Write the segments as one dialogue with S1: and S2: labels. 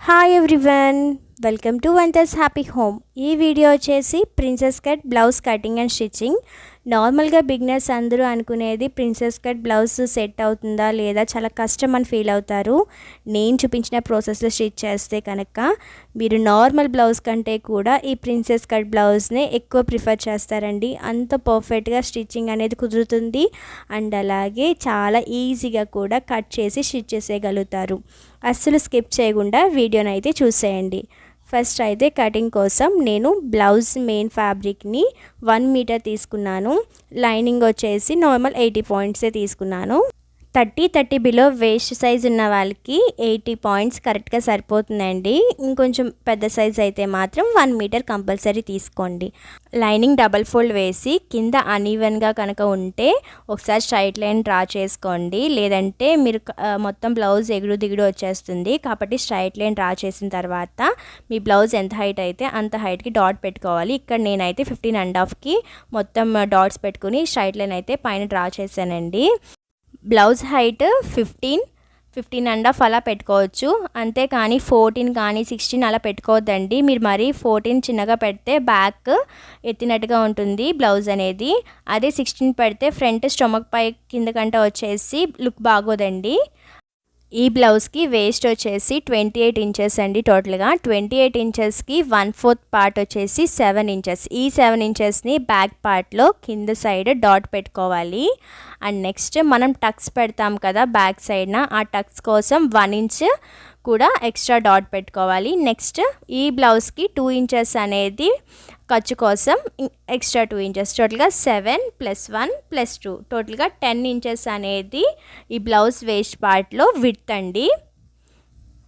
S1: Hi everyone, welcome to వంటర్స్ happy home. ఈ video వచ్చేసి princess cut blouse cutting and stitching. నార్మల్గా beginners అందరూ అనుకునేది ప్రిన్సెస్ కట్ బ్లౌజ్ సెట్ అవుతుందా లేదా, చాలా కష్టం అని ఫీల్ అవుతారు. నేను చూపించిన ప్రాసెస్లో స్టిచ్ చేస్తే కనుక మీరు నార్మల్ బ్లౌజ్ కంటే కూడా ఈ ప్రిన్సెస్ కట్ బ్లౌజ్నే ఎక్కువ ప్రిఫర్ చేస్తారండి. అంత పర్ఫెక్ట్గా స్టిచ్చింగ్ అనేది కుదురుతుంది అండ్ అలాగే చాలా ఈజీగా కూడా కట్ చేసి స్టిచ్ చేసేయగలుగుతారు. అస్సలు స్కిప్ చేయకుండా వీడియోని అయితే చూసేయండి. ఫస్ట్ అయితే కటింగ్ కోసం నేను బ్లౌజ్ మెయిన్ ఫ్యాబ్రిక్ని 1 మీటర్ తీసుకున్నాను. లైనింగ్ వచ్చేసి నార్మల్ 80 పాయింట్సే తీసుకున్నాను. 30 బిలో వేస్ట్ సైజ్ ఉన్న వాళ్ళకి 80 పాయింట్స్ కరెక్ట్గా సరిపోతుందండి. ఇంకొంచెం పెద్ద సైజ్ అయితే మాత్రం 1 మీటర్ కంపల్సరీ తీసుకోండి. లైనింగ్ డబల్ ఫోల్డ్ వేసి కింద అన్ఈవెన్గా కనుక ఉంటే ఒకసారి స్ట్రైట్ లైన్ డ్రా చేసుకోండి. లేదంటే మీరు మొత్తం బ్లౌజ్ ఎగుడు దిగుడు వచ్చేస్తుంది. కాబట్టి స్ట్రైట్ లైన్ డ్రా చేసిన తర్వాత మీ బ్లౌజ్ ఎంత హైట్ అయితే అంత హైట్కి డాట్ పెట్టుకోవాలి. ఇక్కడ నేనైతే 15.5కి మొత్తం డాట్స్ పెట్టుకుని స్ట్రైట్ లైన్ అయితే పైన డ్రా చేశానండి. బ్లౌజ్ హైట్ 15.5 అలా పెట్టుకోవచ్చు. అంతేకాని 14 కానీ 16 అలా పెట్టుకోవద్దండి. మీరు మరీ 14 చిన్నగా పెడితే బ్యాక్ ఎత్తినట్టుగా ఉంటుంది బ్లౌజ్ అనేది. అదే 16 పెడితే ఫ్రంట్ స్టొమక్ పై కిందకంట వచ్చేసి లుక్ బాగోదండి. ఈ బ్లౌజ్కి వేస్ట్ వచ్చేసి 28 ఇంచెస్ అండి. టోటల్గా 28 ఇంచెస్కి 1/4 పార్ట్ వచ్చేసి 7 ఇంచెస్. ఈ 7 ఇంచెస్ని బ్యాక్ పార్ట్లో కింద సైడ్ డాట్ పెట్టుకోవాలి. అండ్ నెక్స్ట్ మనం టక్స్ పెడతాం కదా బ్యాక్ సైడ్న, ఆ టక్స్ కోసం 1 ఇంచ్ కూడా ఎక్స్ట్రా డాట్ పెట్టుకోవాలి. నెక్స్ట్ ఈ బ్లౌజ్కి 2 ఇంచెస్ అనేది ఖర్చు కోసం ఎక్స్ట్రా 2 ఇంచెస్, టోటల్గా 7 + 1 + 2 టోటల్గా 10 ఇంచెస్ అనేది ఈ బ్లౌజ్ వేస్ట్ పార్ట్లో విడ్త్ అండి.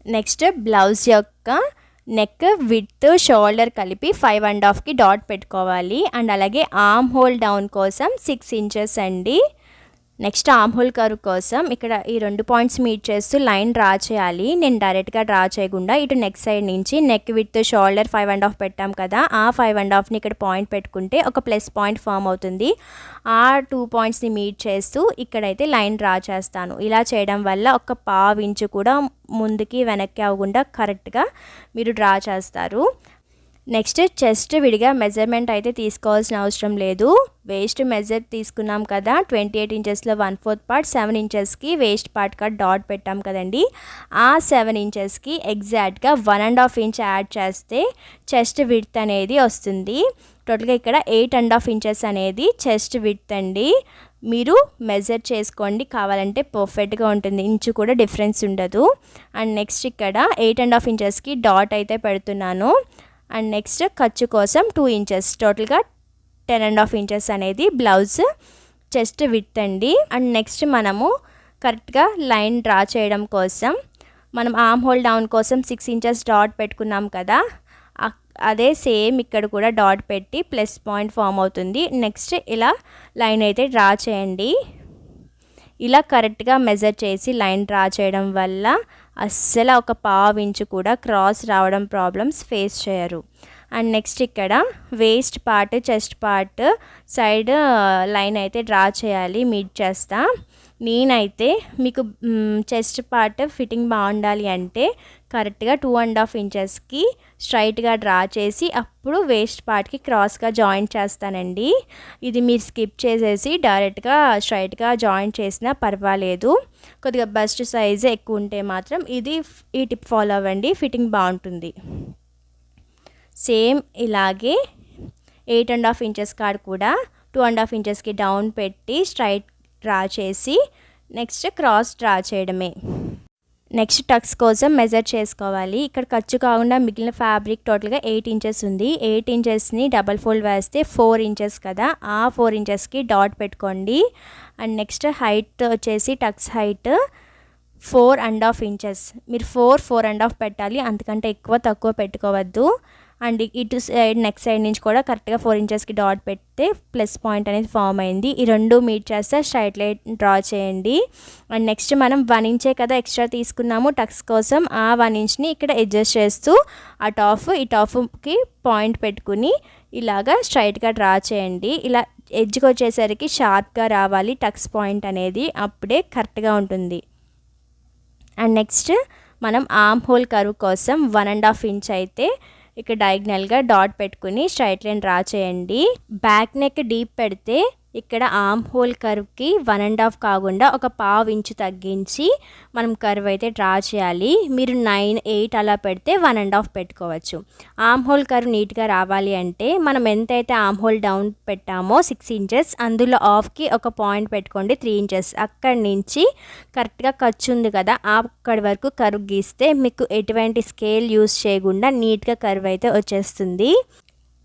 S1: నెక్స్ట్ బ్లౌజ్ యొక్క నెక్ విడ్త్ షోల్డర్ కలిపి 5.5కి డాట్ పెట్టుకోవాలి. అండ్ అలాగే ఆర్మ్ హోల్ డౌన్ కోసం 6 ఇంచెస్ అండి. నెక్స్ట్ ఆర్మ్ హోల్ కర్వ్ కోసం ఇక్కడ ఈ 2 పాయింట్స్ మీట్ చేస్తూ లైన్ డ్రా చేయాలి. నేను డైరెక్ట్గా డ్రా చేయకుండా ఇటు నెక్ సైడ్ నుంచి నెక్ విత్ షోల్డర్ 5.5 పెట్టాం కదా, ఆ 5.5ని ఇక్కడ పాయింట్ పెట్టుకుంటే ఒక ప్లస్ పాయింట్ ఫామ్ అవుతుంది. ఆ 2 పాయింట్స్ని మీట్ చేస్తూ ఇక్కడైతే లైన్ డ్రా చేస్తాను. ఇలా చేయడం వల్ల ఒక 1/2 ఇంచు కూడా ముందుకి వెనక్కి అవ్వకుండా కరెక్ట్గా మీరు డ్రా చేస్తారు. నెక్స్ట్ చెస్ట్ విడిగా మెజర్మెంట్ అయితే తీసుకోవాల్సిన అవసరం లేదు. వేస్ట్ మెజర్ తీసుకున్నాం కదా, 28 ఇంచెస్లో 1/4 పార్ట్ 7 ఇంచెస్కి వేస్ట్ పార్ట్ కట్ డాట్ పెట్టాం కదండి. ఆ 7 ఇంచెస్కి ఎగ్జాక్ట్గా 1.5 ఇంచ్ యాడ్ చేస్తే చెస్ట్ విడ్త్ అనేది వస్తుంది. టోటల్గా ఇక్కడ 8.5 ఇంచెస్ అనేది చెస్ట్ విడ్త్ అండి. మీరు మెజర్ చేసుకోండి, కావాలంటే పర్ఫెక్ట్గా ఉంటుంది, ఇంచు కూడా డిఫరెన్స్ ఉండదు. అండ్ నెక్స్ట్ ఇక్కడ 8.5 ఇంచెస్కి డాట్ అయితే పెడుతున్నాను. అండ్ నెక్స్ట్ ఖర్చు కోసం 2 ఇంచెస్, టోటల్గా 10.5 ఇంచెస్ అనేది బ్లౌజ్ చెస్ట్ విడ్త్ అండి. అండ్ నెక్స్ట్ మనము కరెక్ట్గా లైన్ డ్రా చేయడం కోసం మనం ఆర్మ్ హోల్ డౌన్ కోసం 6 ఇంచెస్ డాట్ పెట్టుకున్నాం కదా, అదే సేమ్ ఇక్కడ కూడా డాట్ పెట్టి ప్లస్ పాయింట్ ఫామ్ అవుతుంది. నెక్స్ట్ ఇలా లైన్ అయితే డ్రా చేయండి. ఇలా కరెక్ట్గా మెజర్ చేసి లైన్ డ్రా చేయడం వల్ల అస్సలు ఒక 1/2 ఇంచు కూడా క్రాస్ రావడం ప్రాబ్లమ్స్ ఫేస్ చేయరు. అండ్ నెక్స్ట్ ఇక్కడ waste part chest part side line అయితే డ్రా చేయాలి, మీట్ చేస్తా. నేనైతే మీకు చెస్ట్ పార్ట్ ఫిట్టింగ్ బాగుండాలి అంటే కరెక్ట్గా 2.5 ఇంచెస్కి స్ట్రైట్గా డ్రా చేసి అప్పుడు వేస్ట్ పార్ట్కి క్రాస్గా జాయింట్ చేస్తానండి. ఇది మీరు స్కిప్ చేసేసి డైరెక్ట్గా స్ట్రైట్గా జాయింట్ చేసినా పర్వాలేదు. కొద్దిగా బస్ట్ సైజ్ ఎక్కువ ఉంటే మాత్రం ఈ టిప్ ఫాలో అవ్వండి, ఫిట్టింగ్ బాగుంటుంది. సేమ్ ఇలాగే 8.5 ఇంచెస్ కాడ కూడా 2.5 ఇంచెస్కి డౌన్ పెట్టి స్ట్రైట్ డ్రా చేసి నెక్స్ట్ క్రాస్ డ్రా చేయడమే. నెక్స్ట్ టక్స్ కోసం మెజర్ చేసుకోవాలి. ఇక్కడ ఖర్చు కాకుండా మిగిలిన ఫ్యాబ్రిక్ టోటల్గా 8 ఇంచెస్ ఉంది. 8 ఇంచెస్ని డబల్ ఫోల్డ్ వేస్తే 4 ఇంచెస్ కదా, ఆ 4 ఇంచెస్కి డాట్ పెట్టుకోండి. అండ్ నెక్స్ట్ హైట్ వచ్చేసి టక్స్ హైట్ 4.5 ఇంచెస్. మీరు 4.5 పెట్టాలి, అంతకంటే తక్కువ పెట్టుకోవద్దు. అండ్ ఇటు సైడ్ నెక్ సైడ్ నుంచి కూడా కరెక్ట్గా 4 ఇంచెస్కి డాట్ పెడితే ప్లస్ పాయింట్ అనేది ఫామ్ అయింది. ఈ 2 మీట్ చేస్తే స్ట్రైట్ లైన్ డ్రా చేయండి. అండ్ నెక్స్ట్ మనం 1 ఇంచే కదా ఎక్స్ట్రా తీసుకున్నాము టక్స్ కోసం, ఆ 1 ఇంచ్ని ఇక్కడ అడ్జస్ట్ చేస్తూ ఈ టాప్కి పాయింట్ పెట్టుకుని ఇలాగా స్ట్రైట్గా డ్రా చేయండి. ఇలా ఎడ్జ్కి వచ్చేసరికి షార్ప్గా రావాలి టక్స్ పాయింట్ అనేది, అప్పుడే కరెక్ట్గా ఉంటుంది. అండ్ నెక్స్ట్ మనం ఆర్మ్ హోల్ కర్వ్ కోసం 1.5 ఇంచ్ అయితే ఇక్కడ డయాగ్నల్గా డాట్ పెట్టుకుని స్ట్రైట్ లైన్ డ్రా చేయండి. బ్యాక్ నెక్ డీప్ పెడితే ఇక్కడ ఆర్మ్ హోల్ కర్వ్కి 1.5 కాకుండా ఒక 1/2 ఇంచు తగ్గించి మనం కర్వ్ అయితే డ్రా చేయాలి. మీరు 9, 8 అలా పెడితే 1.5 పెట్టుకోవచ్చు. ఆర్మ్ హోల్ కర్వ్ నీట్గా రావాలి అంటే మనం ఎంతైతే ఆర్మ్ హోల్ డౌన్ పెట్టామో 6 ఇంచెస్ అందులో ఆఫ్కి ఒక పాయింట్ పెట్టుకోండి 3 ఇంచెస్. అక్కడి నుంచి కరెక్ట్గా ఖర్చు ఉంది కదా అక్కడి వరకు కర్వ్ గీస్తే మీకు ఎటువంటి స్కేల్ యూస్ చేయకుండా నీట్గా కర్వ్ అయితే వచ్చేస్తుంది.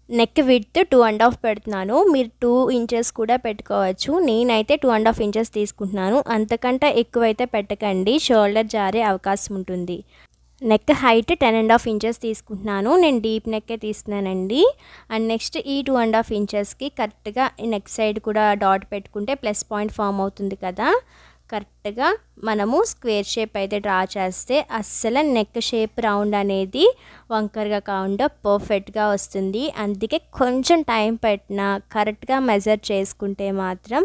S1: నెక్ విడ్త్ 2.5 పెడుతున్నాను. మీరు 2 ఇంచెస్ కూడా పెట్టుకోవచ్చు. నేనైతే 2.5 ఇంచెస్ తీసుకుంటున్నాను. అంతకంటే ఎక్కువైతే పెట్టకండి, షోల్డర్ జారే అవకాశం ఉంటుంది. నెక్ హైట్ 10.5 ఇంచెస్ తీసుకుంటున్నాను. నేను డీప్ నెక్కే తీస్తున్నానండి. అండ్ నెక్స్ట్ ఈ 2.5 ఇంచెస్కి కరెక్ట్గా నెక్ సైడ్ కూడా డాట్ పెట్టుకుంటే ప్లస్ పాయింట్ ఫామ్ అవుతుంది కదా. కరెక్ట్గా మనము స్క్వేర్ షేప్ అయితే డ్రా చేస్తే అస్సలు నెక్ షేప్ రౌండ్ అనేది వంకరగా కాకుండా పర్ఫెక్ట్గా వస్తుంది. అందుకే కొంచెం టైం పెట్టినా కరెక్ట్గా మెజర్ చేసుకుంటే మాత్రం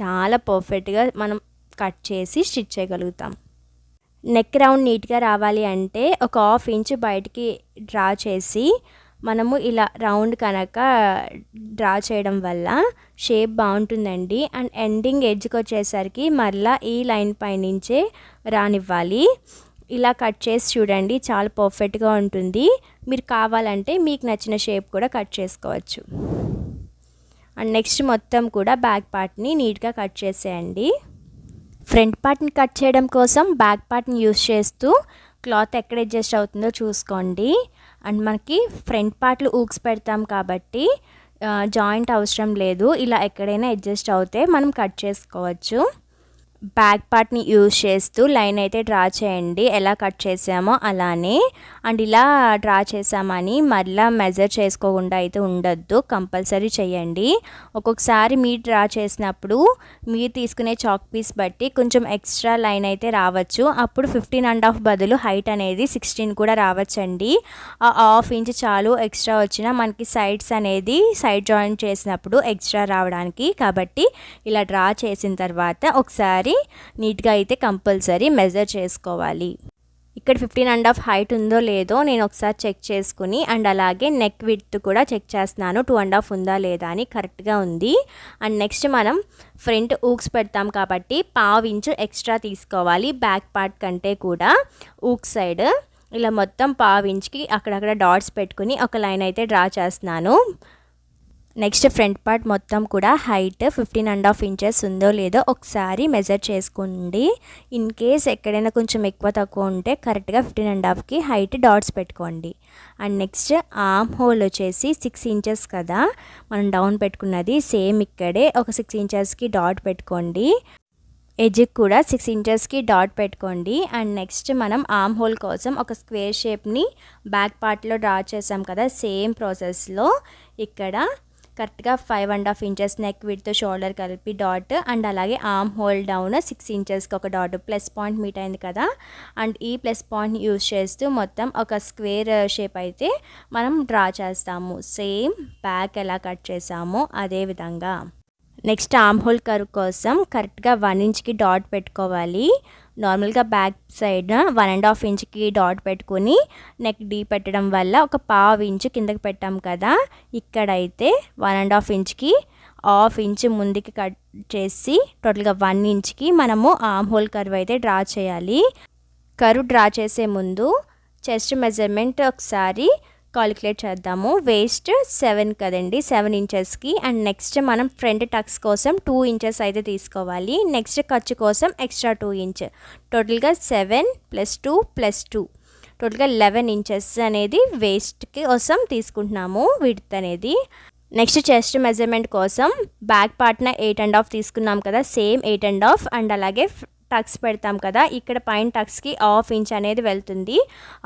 S1: చాలా పర్ఫెక్ట్గా మనం కట్ చేసి స్టిచ్ చేయగలుగుతాం. నెక్ రౌండ్ నీట్గా రావాలి అంటే ఒక 1/2 ఇంచ్ బయటికి డ్రా చేసి మనము ఇలా రౌండ్ కనుక డ్రా చేయడం వల్ల షేప్ బాగుంటుందండి. అండ్ ఎండింగ్ ఎడ్జ్కి వచ్చేసరికి మరలా ఈ లైన్ పైనుంచే రానివ్వాలి. ఇలా కట్ చేసి చూడండి, చాలా పర్ఫెక్ట్గా ఉంటుంది. మీరు కావాలంటే మీకు నచ్చిన షేప్ కూడా కట్ చేసుకోవచ్చు. అండ్ నెక్స్ట్ మొత్తం కూడా బ్యాక్ పార్ట్ని నీట్గా కట్ చేసేయండి. ఫ్రంట్ పార్ట్ని కట్ చేయడం కోసం బ్యాక్ పార్ట్ని యూస్ చేస్తూ క్లాత్ ఎక్కడ అడ్జస్ట్ అవుతుందో చూసుకోండి. అండ్ మనకి ఫ్రంట్ పార్ట్లు ఊక్స్ పెడతాం కాబట్టి జాయింట్ అవసరం లేదు. ఇలా ఎక్కడైనా అడ్జస్ట్ అవుతే మనం కట్ చేసుకోవచ్చు. బ్యాక్ పార్ట్ని యూజ్ చేస్తూ లైన్ అయితే డ్రా చేయండి, ఎలా కట్ చేసామో అలానే. అండ్ ఇలా డ్రా చేసామని మళ్ళీ మెజర్ చేసుకోకుండా అయితే ఉండొద్దు, కంపల్సరీ చేయండి. ఒక్కొక్కసారి మీరు డ్రా చేసినప్పుడు మీరు తీసుకునే చాక్ పీస్ బట్టి కొంచెం ఎక్స్ట్రా లైన్ అయితే రావచ్చు. అప్పుడు 15.5 బదులు హైట్ అనేది 16 కూడా రావచ్చండి. ఆ 1/2 ఇంచ్ చాలు ఎక్స్ట్రా వచ్చినా మనకి సైడ్స్ అనేది సైడ్ జాయింట్ చేసినప్పుడు ఎక్స్ట్రా రావడానికి. కాబట్టి ఇలా డ్రా చేసిన తర్వాత ఒకసారి నీట్గా అయితే కంపల్సరీ మెజర్ చేసుకోవాలి. ఇక్కడ 15.5 హైట్ ఉందో లేదో నేను ఒకసారి చెక్ చేసుకుని అండ్ అలాగే నెక్ విడ్త్ కూడా చెక్ చేస్తున్నాను 2.5 ఉందా లేదా అని. కరెక్ట్గా ఉంది. అండ్ నెక్స్ట్ మనం ఫ్రంట్ ఊక్స్ పెడతాం కాబట్టి 1/2 ఇంచు ఎక్స్ట్రా తీసుకోవాలి. బ్యాక్ పార్ట్ కంటే కూడా ఊక్ సైడ్ ఇలా మొత్తం 1/2 ఇంచ్కి అక్కడక్కడ డాట్స్ పెట్టుకుని ఒక లైన్ అయితే డ్రా చేస్తున్నాను. నెక్స్ట్ ఫ్రంట్ పార్ట్ మొత్తం కూడా హైట్ 15.5 ఇంచెస్ ఉందో లేదో ఒకసారి మెజర్ చేసుకోండి. ఇన్ కేస్ ఎక్కడైనా కొంచెం ఎక్కువ తక్కువ ఉంటే కరెక్ట్గా 15.5కి హైట్ డాట్స్ పెట్టుకోండి. అండ్ నెక్స్ట్ ఆర్మ్ హోల్ వచ్చేసి 6 ఇంచెస్ కదా మనం డౌన్ పెట్టుకున్నది, సేమ్ ఇక్కడే ఒక 6 ఇంచెస్కి డాట్ పెట్టుకోండి. ఎడ్జ్కి కూడా 6 ఇంచెస్కి డాట్ పెట్టుకోండి. అండ్ నెక్స్ట్ మనం ఆర్మ్ హోల్ కోసం ఒక స్క్వేర్ షేప్ని బ్యాక్ పార్ట్లో డ్రా చేసాం కదా, సేమ్ ప్రాసెస్లో ఇక్కడ కరెక్ట్గా 5.5 ఇంచెస్ నెక్ విడ్త్ షోల్డర్ కలిపి డాట్ అండ్ అలాగే ఆర్మ్ హోల్ డౌన్ 6 ఇంచెస్కి ఒక డాట్ ప్లస్ పాయింట్ మీట్ అయింది కదా. అండ్ ఈ ప్లస్ పాయింట్ యూజ్ చేస్తూ మొత్తం ఒక స్క్వేర్ షేప్ అయితే మనం డ్రా చేస్తాము. సేమ్ బ్యాక్ ఎలా కట్ చేసామో అదే విధంగా. నెక్స్ట్ ఆర్మ్ హోల్ కర్వ్ కోసం కరెక్ట్గా 1 ఇంచ్కి డాట్ పెట్టుకోవాలి. నార్మల్గా బ్యాక్ సైడ్ 1.5 ఇంచ్కి డాట్ పెట్టుకుని నెక్ డీ పెట్టడం వల్ల ఒక 1/2 ఇంచు కిందకి పెట్టాం కదా. ఇక్కడైతే 1.5 ఇంచ్కి 1/2 ఇంచు ముందుకి కట్ చేసి టోటల్గా 1 ఇంచ్కి మనము ఆర్మ్ హోల్ కర్వ్ అయితే డ్రా చేయాలి. కర్వ్ డ్రా చేసే ముందు చెస్ట్ మెజర్మెంట్ ఒకసారి కాలిక్యులేట్ చేద్దాము. వేస్ట్ 7 కదండి, 7 ఇంచెస్కి. అండ్ నెక్స్ట్ మనం ఫ్రంట్ టక్స్ కోసం 2 ఇంచెస్ అయితే తీసుకోవాలి. నెక్స్ట్ ఖర్చు కోసం ఎక్స్ట్రా 2 ఇంచ్, టోటల్గా 7 + 2 + 2 టోటల్గా 11 ఇంచెస్ అనేది వేస్ట్ కోసం తీసుకుంటున్నాము విడ్త్ అనేది. నెక్స్ట్ చెస్ట్ మెజర్మెంట్ కోసం బ్యాక్ పార్ట్న 8.5 తీసుకున్నాం కదా, సేమ్ 8.5. అండ్ అలాగే టక్స్ పెడతాం కదా, ఇక్కడ పైన టక్స్కి 1/2 ఇంచ్ అనేది వెళ్తుంది.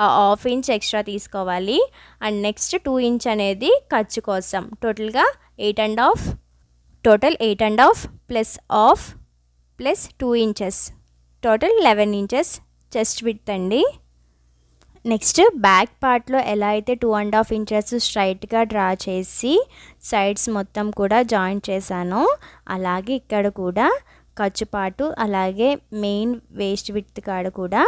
S1: ఆ 1/2 ఇంచ్ ఎక్స్ట్రా తీసుకోవాలి. అండ్ నెక్స్ట్ 2 ఇంచ్ అనేది ఖర్చు కోసం, టోటల్గా 8.5, total 8.5 + 1/2 + 2 inches, total 11 inches chest width అండి. నెక్స్ట్ బ్యాక్ పార్ట్లో ఎలా అయితే 2.5 ఇంచెస్ స్ట్రైట్గా డ్రా చేసి సైడ్స్ మొత్తం కూడా జాయింట్ చేశానో అలాగే ఇక్కడ కూడా ఖర్చు పాటు అలాగే మెయిన్ వేస్ట్ విడ్త్ కాడ కూడా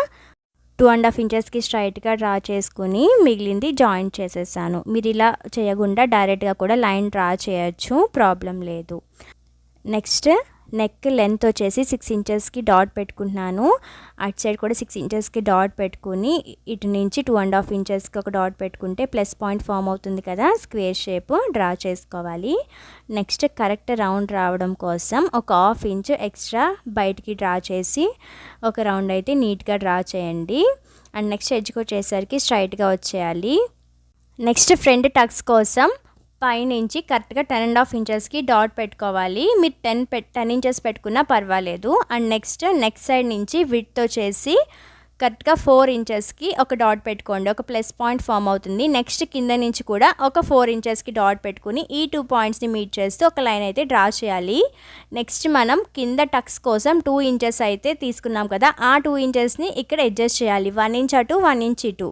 S1: 2.5 ఇంచెస్కి స్ట్రైట్గా డ్రా చేసుకుని మిగిలింది జాయింట్ చేసేసాను. మీరు ఇలా చేయకుండా డైరెక్ట్గా కూడా లైన్ డ్రా చేయొచ్చు, ప్రాబ్లం లేదు. నెక్స్ట్ నెక్ లెంత్ వచ్చేసి 6 ఇంచెస్కి డాట్ పెట్టుకుంటున్నాను. అటు సైడ్ కూడా 6 ఇంచెస్కి డాట్ పెట్టుకుని ఇటు నుంచి 2.5 ఇంచెస్కి ఒక డాట్ పెట్టుకుంటే ప్లస్ పాయింట్ ఫామ్ అవుతుంది కదా, స్క్వేర్ షేప్ డ్రా చేసుకోవాలి. నెక్స్ట్ కరెక్ట్ రౌండ్ రావడం కోసం ఒక 1/2 ఇంచ్ ఎక్స్ట్రా బయటికి డ్రా చేసి ఒక రౌండ్ అయితే నీట్గా డ్రా చేయండి. అండ్ నెక్స్ట్ ఎడ్జ్కి వచ్చేసరికి స్ట్రైట్గా వచ్చేయాలి. నెక్స్ట్ ఫ్రంట్ టక్స్ కోసం పైనుంచి కరెక్ట్గా 10.5 ఇంచెస్కి డాట్ పెట్టుకోవాలి. మీరు 10 ఇంచెస్ పెట్టుకున్నా పర్వాలేదు. అండ్ నెక్స్ట్ నెక్ సైడ్ నుంచి విడ్త్ వచ్చేసి కరెక్ట్గా 4 ఇంచెస్కి ఒక డాట్ పెట్టుకోండి, ఒక ప్లస్ పాయింట్ ఫామ్ అవుతుంది. నెక్స్ట్ కింద నుంచి కూడా ఒక 4 ఇంచెస్కి డాట్ పెట్టుకుని ఈ 2 పాయింట్స్ని మీట్ చేస్తూ ఒక లైన్ అయితే డ్రా చేయాలి. నెక్స్ట్ మనం కింద టక్స్ కోసం 2 ఇంచెస్ అయితే తీసుకున్నాం కదా, ఆ 2 ఇంచెస్ని ఇక్కడ అడ్జస్ట్ చేయాలి. 1 ఇంచ్ అటు 1 ఇంచ్ ఇటు.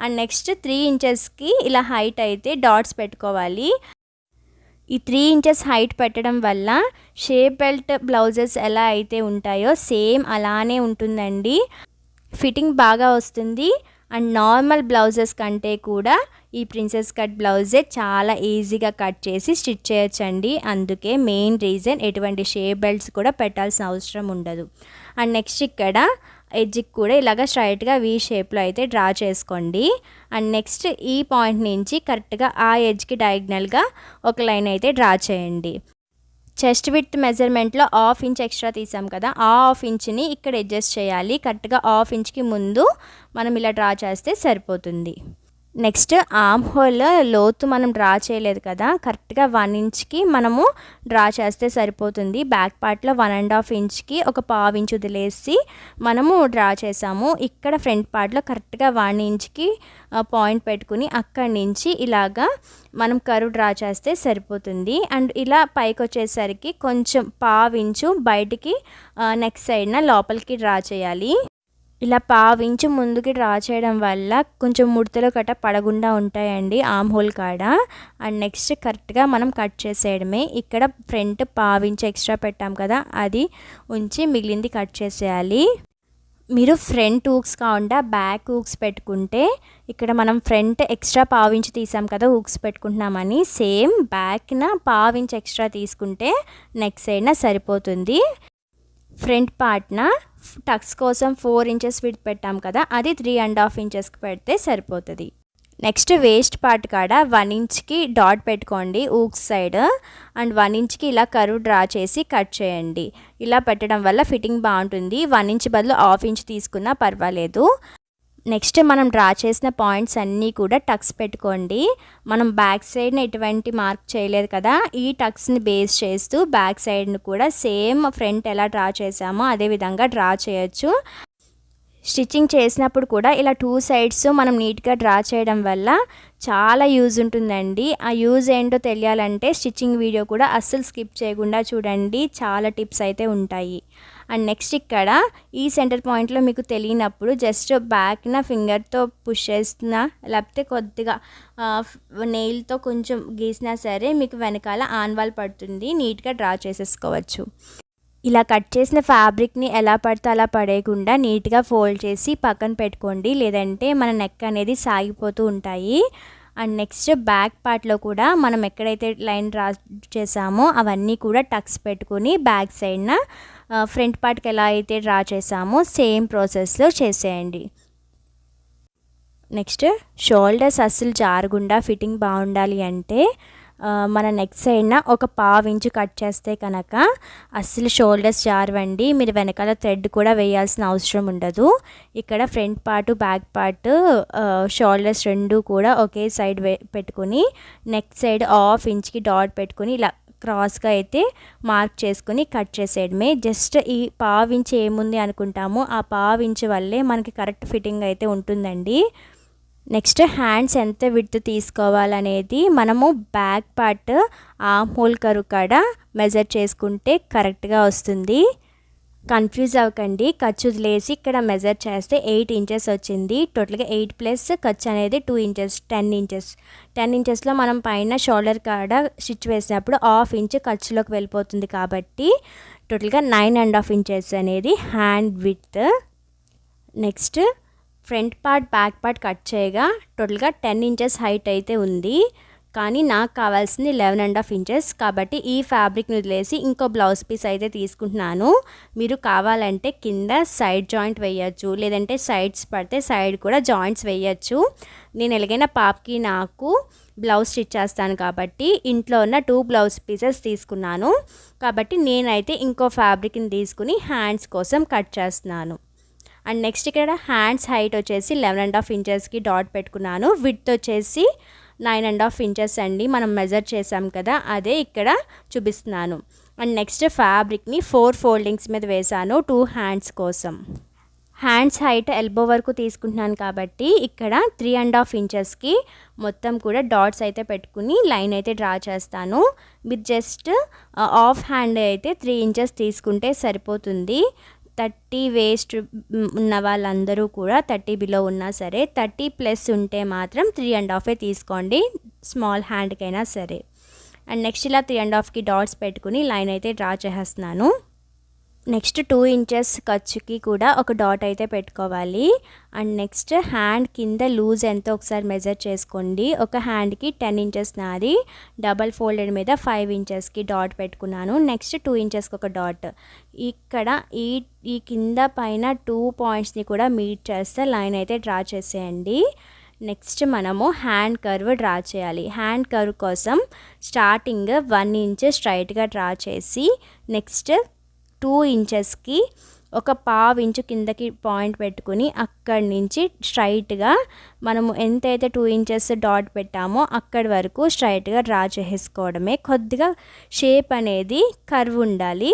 S1: అండ్ నెక్స్ట్ 3 ఇంచెస్కి ఇలా హైట్ అయితే డాట్స్ పెట్టుకోవాలి. ఈ 3 ఇంచెస్ హైట్ పెట్టడం వల్ల షేప్ బెల్ట్ బ్లౌజెస్ ఎలా అయితే ఉంటాయో సేమ్ అలానే ఉంటుందండి. ఫిట్టింగ్ బాగా వస్తుంది. అండ్ నార్మల్ బ్లౌజెస్ కంటే కూడా ఈ ప్రిన్సెస్ కట్ బ్లౌజే చాలా ఈజీగా కట్ చేసి స్టిచ్ చేయొచ్చండి. అందుకే మెయిన్ రీజన్, ఎటువంటి షేప్ బెల్ట్స్ కూడా పెట్టాల్సిన అవసరం ఉండదు. అండ్ నెక్స్ట్ ఇక్కడ ఎడ్జ్కి కూడా ఇలాగ స్ట్రైట్గా వీ షేప్లో అయితే డ్రా చేసుకోండి. అండ్ నెక్స్ట్ ఈ పాయింట్ నుంచి కరెక్ట్గా ఆ ఎడ్జ్కి డయాగ్నల్గా ఒక లైన్ అయితే డ్రా చేయండి. చెస్ట్ విడ్త్ మెజర్మెంట్లో 1/2 ఇంచ్ ఎక్స్ట్రా తీసాం కదా, ఆ 1/2 ఇంచ్ని ఇక్కడ అడ్జస్ట్ చేయాలి. కరెక్ట్గా 1/2 ఇంచ్కి ముందు మనం ఇలా డ్రా చేస్తే సరిపోతుంది. నెక్స్ట్ ఆర్మ్ హోల్ లోతు మనం డ్రా చేయలేదు కదా, కరెక్ట్గా 1 ఇంచ్కి మనము డ్రా చేస్తే సరిపోతుంది. బ్యాక్ పార్ట్లో 1.5 ఇంచ్కి ఒక 1/2 ఇంచ్ వదిలేసి మనము డ్రా చేసాము. ఇక్కడ ఫ్రంట్ పార్ట్లో కరెక్ట్గా 1 ఇంచ్కి పాయింట్ పెట్టుకుని అక్కడి నుంచి ఇలాగా మనం కర్వ్ డ్రా చేస్తే సరిపోతుంది. అండ్ ఇలా పైకి వచ్చేసరికి కొంచెం 1/2 ఇంచు బయటికి నెక్ సైడ్న లోపలికి డ్రా చేయాలి. ఇలా 1/2 ఇంచు ముందుకి డ్రా చేయడం వల్ల కొంచెం ముడతలు కట్ట పడకుండా ఉంటాయండి ఆర్మ్ హోల్ కాడ. అండ్ నెక్స్ట్ కరెక్ట్గా మనం కట్ చేసేయడమే. ఇక్కడ ఫ్రంట్ 1/2 ఇంచు ఎక్స్ట్రా పెట్టాం కదా, అది ఉంచి మిగిలింది కట్ చేసేయాలి. మీరు ఫ్రంట్ హూక్స్ కాకుండా బ్యాక్ హూక్స్ పెట్టుకుంటే, ఇక్కడ మనం ఫ్రంట్ ఎక్స్ట్రా 1/2 ఇంచు తీసాం కదా హూక్స్ పెట్టుకుంటున్నామని, సేమ్ బ్యాక్న 1/2 ఇంచు ఎక్స్ట్రా తీసుకుంటే నెక్ సైడ్న సరిపోతుంది. ఫ్రంట్ పార్ట్న టక్స్ కోసం 4 ఇంచెస్ విడ్త్ పెట్టాం కదా, అది 3.5 ఇంచెస్కి పెడితే సరిపోతుంది. నెక్స్ట్ వేస్ట్ పార్ట్ కాడ 1 ఇంచ్కి డాట్ పెట్టుకోండి హూక్స్ సైడ్. అండ్ 1 ఇంచ్కి ఇలా కర్వ్ డ్రా చేసి కట్ చేయండి. ఇలా పెట్టడం వల్ల ఫిట్టింగ్ బాగుంటుంది. 1 ఇంచ్ బదులు 1/2 ఇంచ్ తీసుకున్నా పర్వాలేదు. నెక్స్ట్ మనం డ్రా చేసిన పాయింట్స్ అన్నీ కూడా టక్స్ పెట్టుకోండి. మనం బ్యాక్ సైడ్ని ఎటువంటి మార్క్ చేయలేదు కదా, ఈ టక్స్ని బేస్ చేస్తూ బ్యాక్ సైడ్ని కూడా సేమ్ ఫ్రంట్ ఎలా డ్రా చేసామో అదే విధంగా డ్రా చేయొచ్చు. స్టిచ్చింగ్ చేసినప్పుడు కూడా ఇలా 2 సైడ్స్ మనం నీట్గా డ్రా చేయడం వల్ల చాలా యూజ్ ఉంటుందండి. ఆ యూజ్ ఏంటో తెలియాలంటే స్టిచ్చింగ్ వీడియో కూడా అస్సలు స్కిప్ చేయకుండా చూడండి, చాలా టిప్స్ అయితే ఉంటాయి. అండ్ నెక్స్ట్ ఇక్కడ ఈ సెంటర్ పాయింట్లో మీకు తెలియనప్పుడు జస్ట్ బ్యాక్న ఫింగర్తో పుష్ చేస్తున్నా, లేకపోతే కొద్దిగా నెయిల్తో కొంచెం గీసినా సరే మీకు వెనకాల ఆన్వాల్ పడుతుంది, నీట్గా డ్రా చేసేసుకోవచ్చు. ఇలా కట్ చేసిన ఫ్యాబ్రిక్ని ఎలా పడితే అలా పడేయకుండా నీట్గా ఫోల్డ్ చేసి పక్కన పెట్టుకోండి, లేదంటే మన నెక్ అనేది సాగిపోతూ ఉంటాయి. అండ్ నెక్స్ట్ బ్యాక్ పార్ట్లో కూడా మనం ఎక్కడైతే లైన్ డ్రా చేసామో అవన్నీ కూడా టక్స్ పెట్టుకుని బ్యాక్ సైడ్న ఫ్రంట్ పార్ట్కి ఎలా అయితే డ్రా చేసామో సేమ్ ప్రాసెస్లో చేసేయండి. నెక్స్ట్ షోల్డర్స్ అస్సలు జారకుండా ఫిట్టింగ్ బాగుండాలి అంటే మన నెక్ సైడ్న ఒక 1/2 ఇంచు కట్ చేస్తే కనుక అస్సలు షోల్డర్స్ జారవండి. మీరు వెనకాల థ్రెడ్ కూడా వేయాల్సిన అవసరం ఉండదు. ఇక్కడ front part back part shoulders రెండు కూడా ఒకే సైడ్ పెట్టుకుని నెక్ సైడ్ 1/2 ఇంచ్కి డాట్ పెట్టుకుని ఇలా క్రాస్గా అయితే మార్క్ చేసుకుని కట్ చేసేయడమే. జస్ట్ ఈ 1/2 ఇంచ్ ఏముంది అనుకుంటామో ఆ 1/2 ఇంచ్ వల్లే మనకి కరెక్ట్ ఫిట్టింగ్ అయితే ఉంటుందండి. నెక్స్ట్ హ్యాండ్స్ ఎంత విడ్త్ తీసుకోవాలనేది మనము back part arm hole curve కాడ మెజర్ చేసుకుంటే కరెక్ట్గా వస్తుంది. కన్ఫ్యూజ్ అవ్వకండి, ఖర్చు వదిలేసి ఇక్కడ మెజర్ చేస్తే 8 ఇంచెస్ వచ్చింది. టోటల్గా 8 ప్లస్ ఖర్చు అనేది 2 ఇంచెస్ 10 ఇంచెస్. 10 ఇంచెస్లో మనం పైన షోల్డర్ కాడ స్టిచ్ వేసినప్పుడు 1/2 ఇంచ్ ఖర్చులోకి వెళ్ళిపోతుంది కాబట్టి టోటల్గా 9.5 ఇంచెస్ అనేది hand width. Next front part back part cut చేయగా టోటల్గా 10 ఇంచెస్ హైట్ అయితే ఉంది, కానీ నాకు కావాల్సింది 11.5 ఇంచెస్. కాబట్టి ఈ ఫ్యాబ్రిక్ని వదిలేసి ఇంకో బ్లౌజ్ పీస్ అయితే తీసుకుంటున్నాను. మీరు కావాలంటే కింద సైడ్ జాయింట్ వేయచ్చు, లేదంటే సైడ్స్ పడితే సైడ్ కూడా జాయింట్స్ వేయచ్చు. నేను ఎలాగైనా పాపకి నాకు బ్లౌజ్ స్టిచ్ చేస్తాను కాబట్టి ఇంట్లో ఉన్న 2 బ్లౌజ్ పీసెస్ తీసుకున్నాను. కాబట్టి నేనైతే ఇంకో ఫ్యాబ్రిక్ని తీసుకుని హ్యాండ్స్ కోసం కట్ చేస్తున్నాను. అండ్ నెక్స్ట్ ఇక్కడ హ్యాండ్స్ హైట్ వచ్చేసి 11.5 ఇంచెస్కి డాట్ పెట్టుకున్నాను. విడ్త్ వచ్చేసి 9.5 ఇంచెస్ అండి, మనం మెజర్ చేసాం కదా, అదే ఇక్కడ చూపిస్తున్నాను. అండ్ నెక్స్ట్ ఫ్యాబ్రిక్ని 4 ఫోల్డింగ్స్ మీద వేసాను 2 హ్యాండ్స్ కోసం. హ్యాండ్స్ హైట్ ఎల్బో వరకు తీసుకుంటున్నాను కాబట్టి ఇక్కడ 3.5 ఇంచెస్కి మొత్తం కూడా డాట్స్ అయితే పెట్టుకుని లైన్ అయితే డ్రా చేస్తాను. మీరు జస్ట్ ఆఫ్ హ్యాండ్ అయితే 3 ఇంచెస్ తీసుకుంటే సరిపోతుంది. 30 వేస్ట్ ఉన్న వాళ్ళందరూ కూడా 30 బిలో ఉన్నా సరే 30 ప్లస్ ఉంటే మాత్రం 3.5 తీసుకోండి, స్మాల్ హ్యాండ్కైనా సరే. అండ్ నెక్స్ట్ ఇలా 3.5కి డాట్స్ పెట్టుకుని లైన్ అయితే డ్రా చేస్తున్నాను. నెక్స్ట్ 2 ఇంచెస్ ఖర్చుకి కూడా ఒక డాట్ అయితే పెట్టుకోవాలి. అండ్ నెక్స్ట్ హ్యాండ్ కింద లూజ్ ఎంతో ఒకసారి మెజర్ చేసుకోండి. ఒక హ్యాండ్కి 10 ఇంచెస్ నాది, డబల్ ఫోల్డెడ్ మీద 5 ఇంచెస్కి డాట్ పెట్టుకున్నాను. నెక్స్ట్ 2 ఇంచెస్కి ఒక డాట్. ఇక్కడ ఈ కింద పైన 2 పాయింట్స్ని కూడా మీట్ చేస్తే లైన్ అయితే డ్రా చేసేయండి. నెక్స్ట్ మనము హ్యాండ్ కర్వ్ డ్రా చేయాలి. హ్యాండ్ కర్వ్ కోసం స్టార్టింగ్ 1 ఇంచ్ స్ట్రైట్గా డ్రా చేసి నెక్స్ట్ 2 ఇంచెస్కి ఒక 1/2 ఇంచు కిందకి పాయింట్ పెట్టుకుని అక్కడి నుంచి స్ట్రైట్గా మనము ఎంతైతే 2 ఇంచెస్ డాట్ పెట్టామో అక్కడి వరకు స్ట్రైట్గా డ్రా చేసుకోవడమే. కొద్దిగా షేప్ అనేది కర్వ్ ఉండాలి.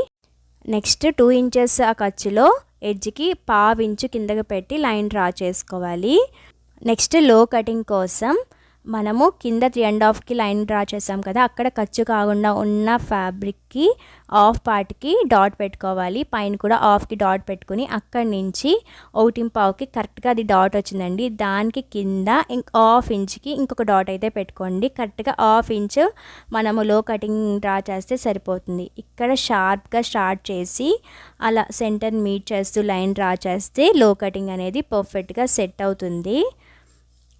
S1: నెక్స్ట్ 2 ఇంచెస్ ఆ ఖర్చులో ఎడ్జ్కి 1/2 ఇంచు కిందకి పెట్టి లైన్ డ్రా చేసుకోవాలి. నెక్స్ట్ లో కటింగ్ కోసం మనము కింద 3.5కి లైన్ డ్రా చేసాం కదా, అక్కడ ఖర్చు కాకుండా ఉన్న ఫ్యాబ్రిక్కి ఆఫ్ పార్ట్కి డాట్ పెట్టుకోవాలి. పైన కూడా ఆఫ్కి డాట్ పెట్టుకుని అక్కడి నుంచి 1.5కి కరెక్ట్గా అది డాట్ వచ్చిందండి. దానికి కింద హాఫ్ ఇంచ్కి ఇంకొక డాట్ అయితే పెట్టుకోండి. కరెక్ట్గా హాఫ్ ఇంచ్ మనము లో కటింగ్ డ్రా చేస్తే సరిపోతుంది. ఇక్కడ షార్ప్గా స్టార్ట్ చేసి అలా సెంటర్ మీట్ చేస్తూ లైన్ డ్రా చేస్తే లో కటింగ్ అనేది పర్ఫెక్ట్గా సెట్ అవుతుంది.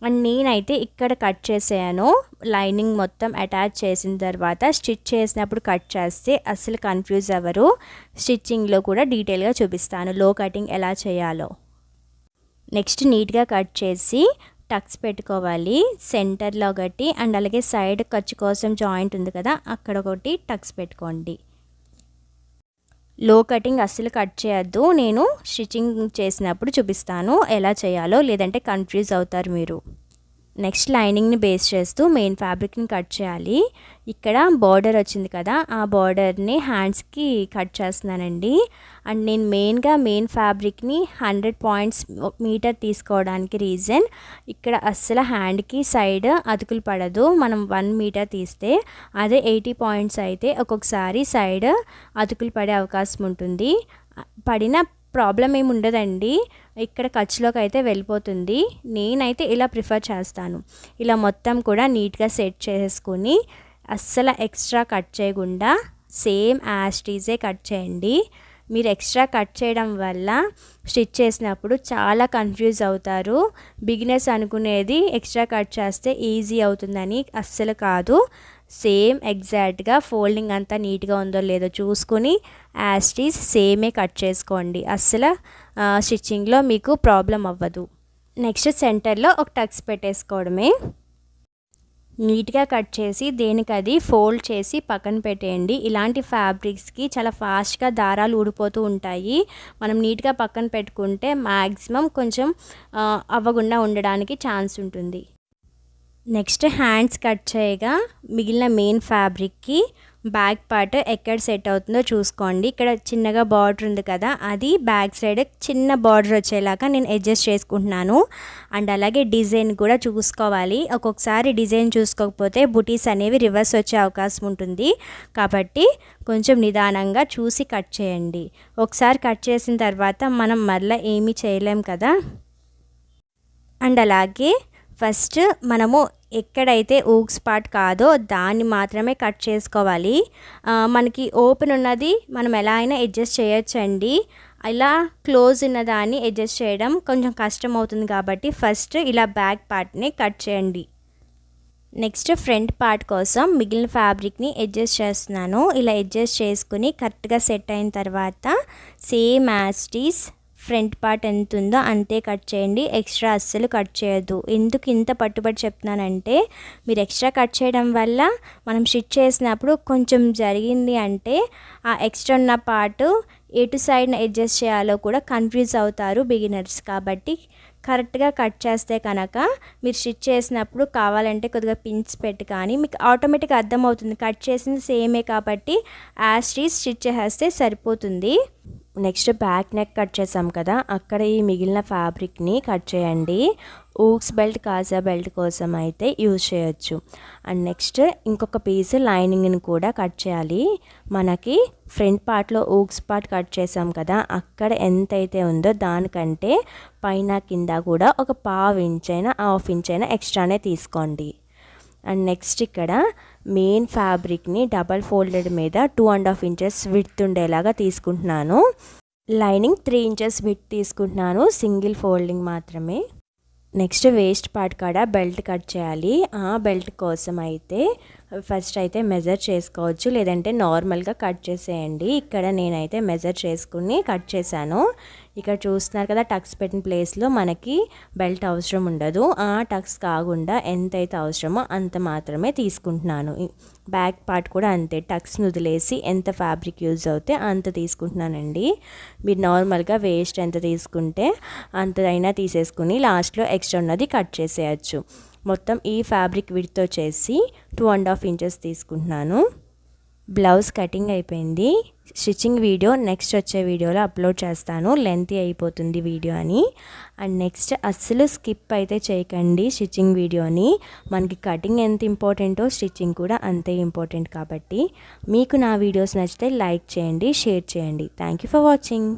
S1: అండ్ నేనైతే ఇక్కడ కట్ చేసాను. లైనింగ్ మొత్తం అటాచ్ చేసిన తర్వాత స్టిచ్ చేసినప్పుడు కట్ చేస్తే అస్సలు కన్ఫ్యూజ్ అవ్వరు. స్టిచ్చింగ్లో కూడా డీటెయిల్గా చూపిస్తాను లో కటింగ్ ఎలా చేయాలో. నెక్స్ట్ నీట్గా కట్ చేసి టక్స్ పెట్టుకోవాలి. సెంటర్లో ఒకటి అండ్ అలాగే సైడ్ ఖర్చు కోసం జాయింట్ ఉంది కదా, అక్కడ ఒకటి టక్స్ పెట్టుకోండి. లో కటింగ్ అస్సలు కట్ చేయొద్దు, నేను స్టిచ్చింగ్ చేసినప్పుడు చూపిస్తాను ఎలా చేయాలో, లేదంటే కన్ఫ్యూజ్ అవుతారు మీరు. నెక్స్ట్ లైనింగ్ని బేస్ చేస్తూ మెయిన్ ఫ్యాబ్రిక్ని కట్ చేయాలి. ఇక్కడ బార్డర్ వచ్చింది కదా, ఆ బార్డర్ని హ్యాండ్స్కి కట్ చేస్తున్నానండి. అండ్ నేను మెయిన్ ఫ్యాబ్రిక్ని 100 పాయింట్స్ మీటర్ తీసుకోవడానికి రీజన్, ఇక్కడ అస్సలు హ్యాండ్కి సైడ్ అతుకులు పడదు. మనం 1 మీటర్ తీస్తే అదే 80 పాయింట్స్ అయితే ఒక్కొక్కసారి సైడ్ అతుకులు పడే అవకాశం ఉంటుంది. పడిన ప్రాబ్లం ఏమి ఉండదండి, ఇక్కడ ఖర్చులోకి అయితే వెళ్ళిపోతుంది. నేనైతే ఇలా ప్రిఫర్ చేస్తాను. ఇలా మొత్తం కూడా నీట్గా సెట్ చేసుకుని అస్సలు ఎక్స్ట్రా కట్ చేయకుండా సేమ్ యాజ్ టీజే కట్ చేయండి. మీరు ఎక్స్ట్రా కట్ చేయడం వల్ల స్టిచ్ చేసినప్పుడు చాలా కన్ఫ్యూజ్ అవుతారు. బిగినర్స్ అనుకునేది ఎక్స్ట్రా కట్ చేస్తే ఈజీ అవుతుందని, అస్సలు కాదు. సేమ్ ఎగ్జాక్ట్గా ఫోల్డింగ్ అంతా నీట్గా ఉందో లేదో చూసుకుని యాజ్ టీజ్ సేమే కట్ చేసుకోండి. అస్సలు స్టిచ్చింగ్లో మీకు ప్రాబ్లం అవ్వదు. నెక్స్ట్ సెంటర్లో ఒక టక్స్ పెట్టేసుకోవడమే. నీట్గా కట్ చేసి దేనికది ఫోల్డ్ చేసి పక్కన పెట్టేయండి. ఇలాంటి ఫ్యాబ్రిక్స్కి చాలా ఫాస్ట్గా దారాలు ఊడిపోతూ ఉంటాయి. మనం నీట్గా పక్కన పెట్టుకుంటే మ్యాక్సిమం కొంచెం అవ్వకుండా ఉండడానికి ఛాన్స్ ఉంటుంది. నెక్స్ట్ హ్యాండ్స్ కట్ చేయగా మిగిలిన మెయిన్ ఫ్యాబ్రిక్కి బ్యాక్ పార్ట్ ఎక్కడ సెట్ అవుతుందో చూసుకోండి. ఇక్కడ చిన్నగా బార్డర్ ఉంది కదా, అది బ్యాక్ సైడ్ చిన్న బార్డర్ వచ్చేలాగా నేను అడ్జస్ట్ చేసుకుంటున్నాను. అండ్ అలాగే డిజైన్ కూడా చూసుకోవాలి. ఒక్కొక్కసారి డిజైన్ చూసుకోకపోతే బుటీస్ అనేవి రివర్స్ వచ్చే అవకాశం ఉంటుంది. కాబట్టి కొంచెం నిదానంగా చూసి కట్ చేయండి. ఒకసారి కట్ చేసిన తర్వాత మనం మళ్ళీ ఏమీ చేయలేం కదా. అండ్ అలాగే ఫస్ట్ మనము ఎక్కడైతే ఊక్స్ పార్ట్ కాదో దాన్ని మాత్రమే కట్ చేసుకోవాలి. మనకి ఓపెన్ ఉన్నది మనం ఎలా అయినా అడ్జస్ట్ చేయొచ్చండి. ఇలా క్లోజ్ ఉన్న దాన్ని అడ్జస్ట్ చేయడం కొంచెం కష్టం అవుతుంది కాబట్టి ఫస్ట్ ఇలా బ్యాక్ పార్ట్ని కట్ చేయండి. నెక్స్ట్ ఫ్రంట్ పార్ట్ కోసం మిగిలిన ఫ్యాబ్రిక్ని అడ్జస్ట్ చేస్తున్నాను. ఇలా అడ్జస్ట్ చేసుకుని కరెక్ట్గా సెట్ అయిన తర్వాత same as it is front part ఎంత ఉందో అంతే కట్ చేయండి. ఎక్స్ట్రా అస్సలు కట్ చేయొద్దు. ఎందుకు ఇంత పట్టుబడి చెప్తున్నానంటే మీరు ఎక్స్ట్రా కట్ చేయడం వల్ల మనం స్టిచ్ చేసినప్పుడు కొంచెం జరిగింది అంటే ఆ ఎక్స్ట్రా ఉన్న పార్ట్ ఎటు సైడ్ని అడ్జస్ట్ చేయాలో కూడా కన్ఫ్యూజ్ అవుతారు బిగినర్స్. కాబట్టి కరెక్ట్గా కట్ చేస్తే కనుక మీరు స్టిచ్ చేసినప్పుడు కావాలంటే కొద్దిగా పిన్స్ పెట్టి కానీ మీకు ఆటోమేటిక్గా అర్థమవుతుంది. కట్ చేసింది సేమే కాబట్టి యాజ్ ఇట్ ఈజ్ స్టిచ్ చేస్తే సరిపోతుంది. నెక్స్ట్ బ్యాక్ నెక్ కట్ చేసాం కదా, అక్కడ ఈ మిగిలిన ఫ్యాబ్రిక్ని కట్ చేయండి. ఊక్స్ బెల్ట్, కాజా బెల్ట్ కోసం అయితే యూజ్ చేయొచ్చు. అండ్ నెక్స్ట్ ఇంకొక పీస్ లైనింగ్ని కూడా కట్ చేయాలి. మనకి ఫ్రంట్ పార్ట్లో ఊక్స్ పార్ట్ కట్ చేసాం కదా, అక్కడ ఎంతైతే ఉందో దానికంటే పైన కింద కూడా ఒక ½ ఇంచైనా ½ ఇంచైనా ఎక్స్ట్రానే తీసుకోండి. అండ్ నెక్స్ట్ ఇక్కడ మెయిన్ ఫ్యాబ్రిక్ని డబల్ ఫోల్డెడ్ మీద 2.5 ఇంచెస్ విడ్త్ ఉండేలాగా తీసుకుంటున్నాను. లైనింగ్ 3 ఇంచెస్ విడ్త్ తీసుకుంటున్నాను, సింగిల్ ఫోల్డింగ్ మాత్రమే. నెక్స్ట్ వేస్ట్ పార్ట్ కాడ బెల్ట్ కట్ చేయాలి. ఆ బెల్ట్ కోసం అయితే ఫస్ట్ అయితే మెజర్ చేసుకోవచ్చు, లేదంటే నార్మల్గా కట్ చేసేయండి. ఇక్కడ నేనైతే మెజర్ చేసుకుని కట్ చేశాను. ఇక్కడ చూస్తున్నారు కదా, టక్స్ పెట్టిన ప్లేస్లో మనకి బెల్ట్ అవసరం ఉండదు. ఆ టక్స్ కాకుండా ఎంతైతే అవసరమో అంత మాత్రమే తీసుకుంటున్నాను. బ్యాక్ పార్ట్ కూడా అంతే, టక్స్ని వదిలేసి ఎంత ఫ్యాబ్రిక్ యూజ్ అవుతే అంత తీసుకుంటున్నానండి. మీరు నార్మల్గా వేస్ట్ ఎంత తీసుకుంటే అంతైనా తీసేసుకుని లాస్ట్లో ఎక్స్ట్రా ఉన్నది కట్ చేసేయచ్చు. మొత్తం ఈ ఫ్యాబ్రిక్ విడ్త్ వచ్చేసి 2.5 ఇంచెస్ తీసుకుంటున్నాను. బ్లౌజ్ కటింగ్ అయిపోయింది. స్టిచ్చింగ్ వీడియో నెక్స్ట్ వచ్చే వీడియోలో అప్లోడ్ చేస్తాను, లెంతీ అయిపోతుంది వీడియో అని. అండ్ నెక్స్ట్ అస్సలు స్కిప్ అయితే చేయకండి స్టిచ్చింగ్ వీడియోని. మనకి కటింగ్ ఎంత ఇంపార్టెంటో స్టిచ్చింగ్ కూడా అంతే ఇంపార్టెంట్. కాబట్టి మీకు నా వీడియోస్ నచ్చితే లైక్ చేయండి, షేర్ చేయండి. Thank you for watching.